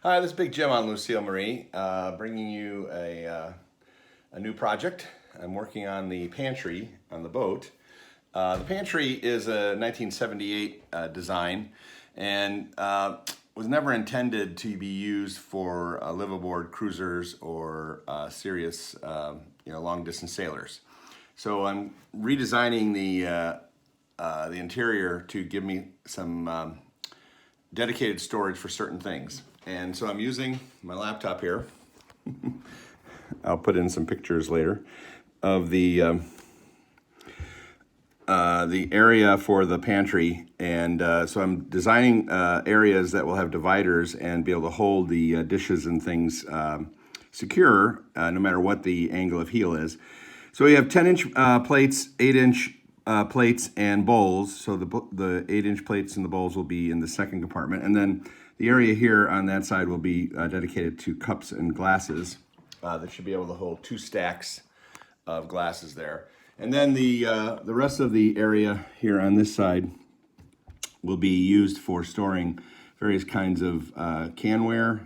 Hi, this is Big Jim on Lucille Marie, bringing you a new project. I'm working on the pantry on the boat. The pantry is a 1978 design and was never intended to be used for liveaboard cruisers or serious, long distance sailors. So I'm redesigning the interior to give me some dedicated storage for certain things. And so I'm using my laptop here. I'll put in some pictures later of the area for the pantry. And so I'm designing areas that will have dividers and be able to hold the dishes and things secure no matter what the angle of heel is. So we have 10-inch plates, 8-inch plates and bowls. So the 8-inch plates and the bowls will be in the second compartment. And then the area here on that side will be dedicated to cups and glasses. That should be able to hold 2 stacks of glasses there. And then the rest of the area here on this side will be used for storing various kinds of canware,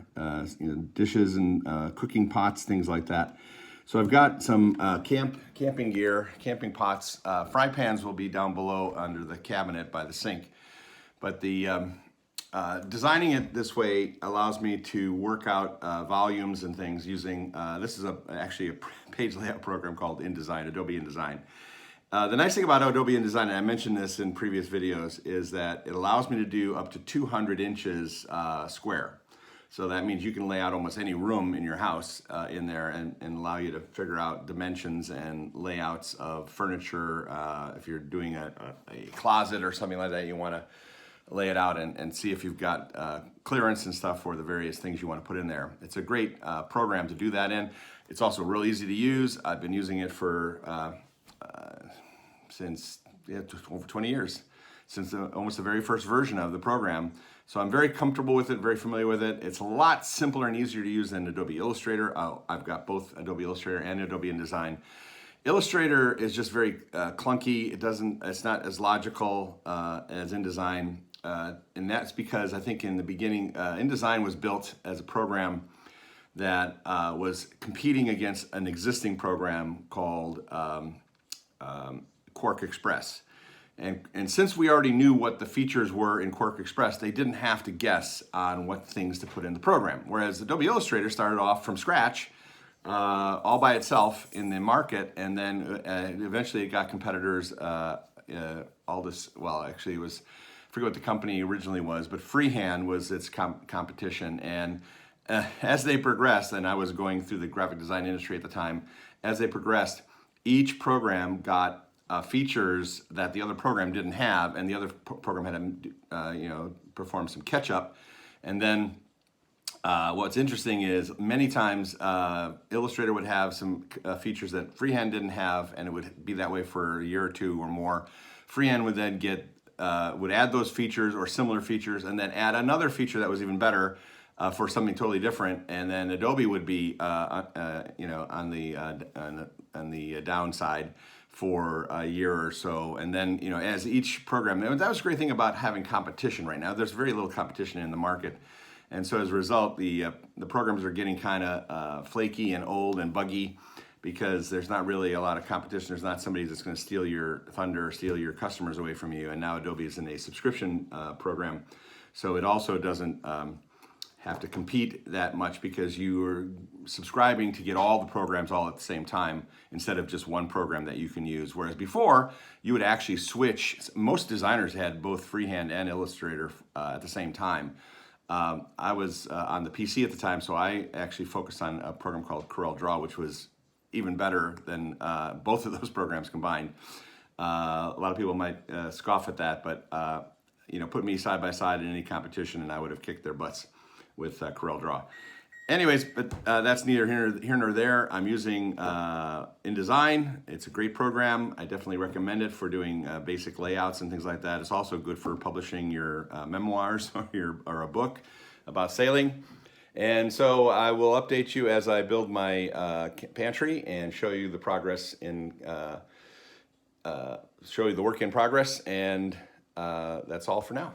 dishes and cooking pots, things like that. So I've got some camping gear, camping pots. Fry pans will be down below under the cabinet by the sink. But the designing it this way allows me to work out volumes and things using, this is actually a page layout program called InDesign, Adobe InDesign. The nice thing about Adobe InDesign, and I mentioned this in previous videos, is that it allows me to do up to 200 inches square. So that means you can lay out almost any room in your house in there and allow you to figure out dimensions and layouts of furniture. If you're doing a closet or something like that, you want to lay it out and see if you've got clearance and stuff for the various things you want to put in there. It's a great program to do that in. It's also real easy to use. I've been using it for since over 20 years, since almost the very first version of the program. So I'm very comfortable with it, very familiar with it. It's a lot simpler and easier to use than Adobe Illustrator. I've got both Adobe Illustrator and Adobe InDesign. Illustrator is just very clunky. It's not as logical as InDesign. And that's because I think in the beginning, InDesign was built as a program that was competing against an existing program called Quark Express. And since we already knew what the features were in Quark Express, they didn't have to guess on what things to put in the program. Whereas Adobe Illustrator started off from scratch, all by itself in the market, and then eventually it got competitors. It was, I forget what the company originally was, but Freehand was its competition. And as they progressed, and I was going through the graphic design industry at the time, as they progressed, each program got features that the other program didn't have, and the other program had to, perform some catch up. And then what's interesting is many times Illustrator would have some features that Freehand didn't have, and it would be that way for a year or two or more. Freehand would then would add those features or similar features, and then add another feature that was even better for something totally different. And then Adobe would be on the downside for a year or so. And then, as each program, that was a great thing about having competition right now. There's very little competition in the market. And so as a result, the programs are getting kind of flaky and old and buggy because there's not really a lot of competition. There's not somebody that's going to steal your thunder or steal your customers away from you. And now Adobe is in a subscription program. So it also doesn't have to compete that much because you are subscribing to get all the programs all at the same time instead of just one program that you can use. Whereas before, you would actually switch. Most designers had both Freehand and Illustrator at the same time. I was on the PC at the time, so I actually focused on a program called Corel Draw, which was even better than both of those programs combined. A lot of people might scoff at that, but put me side by side in any competition and I would have kicked their butts with Corel Draw. Anyways, but that's neither here nor there. I'm using InDesign. It's a great program. I definitely recommend it for doing basic layouts and things like that. It's also good for publishing your memoirs or a book about sailing. And so I will update you as I build my pantry and show you the progress show you the work in progress. And that's all for now.